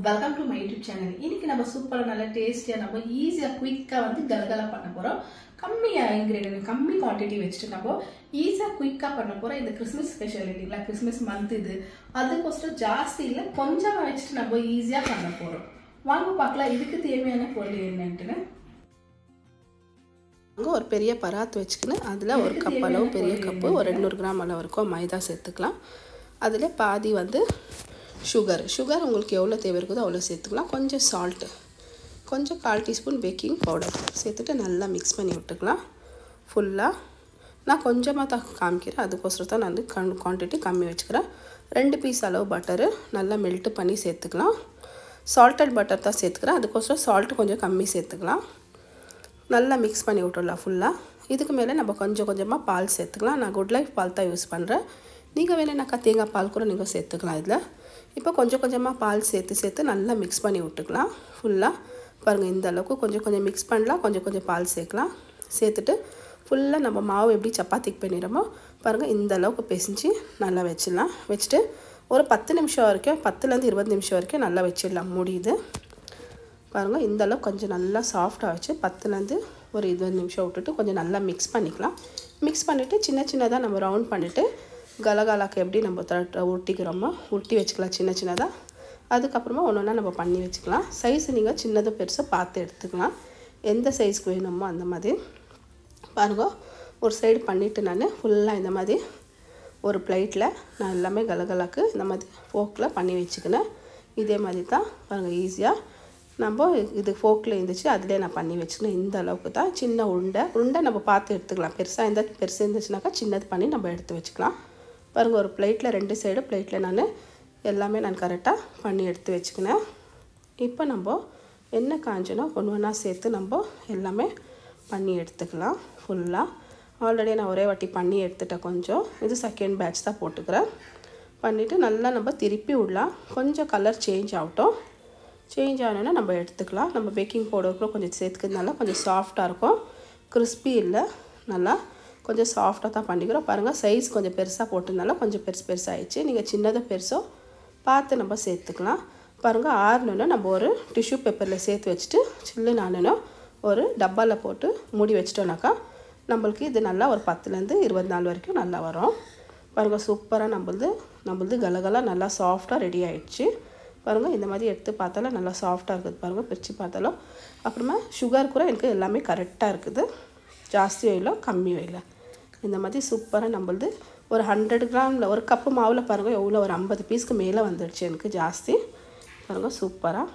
Welcome to my YouTube channel. இன்னைக்கு நம்ம சூப்பரா நல்ல டேஸ்டியா நம்ம ஈஸியா குயிக்கா வந்து கலகலா பண்ண போறோம். கம்மியா இன்கிரிடியன்ட் கம்மி குவாண்டிட்டி வச்சுட்டு நம்ம ஈஸியா குயிக்கா பண்ண போறோம். இந்த கிறிஸ்மஸ் ஸ்பெஷாலிட்டில கிறிஸ்மஸ் மந்த் இது அதுக்கோசரம் ஜாஸ்தி இல்ல கொஞ்சமா வச்சுட்டு நம்ம ஈஸியா பண்ண போறோம். வாங்க பார்க்கலாம் இதுக்கு தேவையான பொருள் என்னன்னு. ஒரு பெரிய பராத் வச்சுக்கின்னு அதில் ஒரு கப் அளவு பெரிய கப்பு ஒரு 200 கிராம் அளவு இருக்கும் மைதா சேர்த்துக்கலாம். அதில் பாதி வந்து சுகர் உங்களுக்கு எவ்வளோ தேவை இருக்குதோ அவ்வளோ சேர்த்துக்கலாம். கொஞ்சம் சால்ட்டு, கொஞ்சம் 1/4 டீஸ்பூன் பேக்கிங் பவுடர் சேர்த்துட்டு நல்லா மிக்ஸ் பண்ணி விட்டுக்கலாம். ஃபுல்லாக நான் கொஞ்சமாக தான் காமிக்கிறேன், அதுக்கோசரம் தான் நான் குவான்டிட்டி கம்மி வச்சுக்கிறேன். 2 பீஸ் அளவு பட்டரு நல்லா மெல்ட்டு பண்ணி சேர்த்துக்கலாம். சால்ட்டட் பட்டர் தான் சேர்த்துக்கிறேன், அதுக்கோசரம் சால்ட்டு கொஞ்சம் கம்மி சேர்த்துக்கலாம். நல்லா மிக்ஸ் பண்ணி விட்டுடலாம் ஃபுல்லாக. இதுக்கு மேலே நம்ம கொஞ்சம் கொஞ்சமாக பால் சேர்த்துக்கலாம். நான் குட் லைஃப் பால் தான் யூஸ் பண்ணுறேன். நீங்கள் வேணும்னாக்கா தேங்காய் பால் கூட நீங்கள் சேர்த்துக்கலாம். இதில் இப்போ கொஞ்சம் கொஞ்சமாக பால் சேர்த்து நல்லா மிக்ஸ் பண்ணி விட்டுக்கலாம் ஃபுல்லாக. பாருங்கள், இந்த அளவுக்கு கொஞ்சம் மிக்ஸ் பண்ணலாம், கொஞ்சம் பால் சேர்க்கலாம். சேர்த்துட்டு ஃபுல்லாக நம்ம மாவு எப்படி சப்பாத்திக்கு பண்ணிடுறோமோ பாருங்கள், இந்த அளவுக்கு பிசைஞ்சு நல்லா வச்சிடலாம். வச்சுட்டு ஒரு 10 நிமிஷம் வரைக்கும் 10லேருந்து 20 நிமிஷம் வரைக்கும் நல்லா வச்சிடலாம். முடியுது பாருங்கள், இந்த அளவுக்கு கொஞ்சம் நல்லா சாஃப்டாக வச்சு 10லேருந்து ஒரு 20 நிமிஷம் விட்டுட்டு கொஞ்சம் நல்லா மிக்ஸ் பண்ணிக்கலாம். மிக்ஸ் பண்ணிவிட்டு சின்னதாக நம்ம ரவுண்ட் பண்ணிவிட்டு கலகாலாக்கு எப்படி நம்ம உருட்டிக்கிறோமோ உருட்டி வச்சுக்கலாம் சின்னதாக. அதுக்கப்புறமா ஒன்று நம்ம பண்ணி வச்சுக்கலாம். சைஸ் நீங்கள் சின்னதாக பெருசாக பார்த்து எடுத்துக்கலாம், எந்த சைஸ்க்கு வேணுமோ அந்த மாதிரி. பாருங்கள், ஒரு சைடு பண்ணிவிட்டு நான் ஃபுல்லாக இந்த மாதிரி ஒரு பிளேட்டில் நான் எல்லாமே கலகலாக்கு இந்த மாதிரி ஃபோக்கில் பண்ணி வச்சுக்கினேன். இதே மாதிரி தான் பாருங்கள், ஈஸியாக நம்ம இது ஃபோக்கில் இருந்துச்சு அதிலே நான் பண்ணி வச்சுக்கணும். இந்த அளவுக்கு தான் சின்ன உருண்டை நம்ம பார்த்து எடுத்துக்கலாம். பெருசாக இருந்துச்சுனாக்கா சின்னது பண்ணி நம்ம எடுத்து வச்சுக்கலாம். பாருங்கள், ஒரு பிளேட்டில் 2 சைடு பிளேட்டில் நான் எல்லாமே கரெக்டாக பண்ணி எடுத்து வச்சுக்கினேன். இப்போ நம்ம எண்ணெய் காஞ்சனா ஒன்றா சேர்த்து நம்ம எல்லாமே பண்ணி எடுத்துக்கலாம் ஃபுல்லாக. ஆல்ரெடி நான் ஒரே வாட்டி பண்ணி எடுத்துட்டேன். கொஞ்சம் இது செகண்ட் பேட்ச் தான் போட்டுக்கிறேன். பண்ணிவிட்டு நல்லா நம்ம திருப்பி விடலாம். கொஞ்சம் கலர் சேஞ்ச் ஆகட்டும். சேஞ்ச் ஆனோன்னா நம்ம எடுத்துக்கலாம். நம்ம பேக்கிங் பவுடர் கூட கொஞ்சம் சேர்த்துக்கிறதுனால கொஞ்சம் சாஃப்டாக இருக்கும், கிறிஸ்பி இல்லை, நல்லா கொஞ்சம் சாஃப்டாக தான் பண்ணிக்கிறோம். பாருங்கள், சைஸ் கொஞ்சம் பெருசாக போட்டதுனால கொஞ்சம் பெருசாகிடுச்சு. நீங்கள் சின்னதாக பெருசோ பார்த்து நம்ம சேர்த்துக்கலாம். பாருங்கள், ஆறணுன்னா நம்ம ஒரு டிஷ்யூ பேப்பரில் சேர்த்து வச்சுட்டு சில்லுன்னு ஆனோன்னா ஒரு டப்பாவில் போட்டு மூடி வச்சிட்டோம்னாக்கா நம்மளுக்கு இது நல்லா ஒரு 10லேருந்து 20 நாள் வரைக்கும் நல்லா வரும். பாருங்கள், சூப்பராக நம்மளது கலகலாக நல்லா சாஃப்டாக ரெடி ஆகிடுச்சு. பாருங்கள், இந்த மாதிரி எடுத்து பார்த்தாலும் நல்லா சாஃப்டாக இருக்குது. பாருங்கள், பிரித்து பார்த்தாலும். அப்புறமா சுகர் கூட எனக்கு எல்லாமே கரெக்டாக இருக்குது, ஜாஸ்தியும் இல்லை கம்மியும் இல்லை. இந்த மாதிரி சூப்பராக நம்மளது ஒரு 100 கிராமில் ஒரு கப்பு மாவில் பாருங்கள் எவ்வளோ ஒரு 50 பீஸ்க்கு மேலே வந்துடுச்சு எனக்கு ஜாஸ்தி. பாருங்கள், சூப்பராக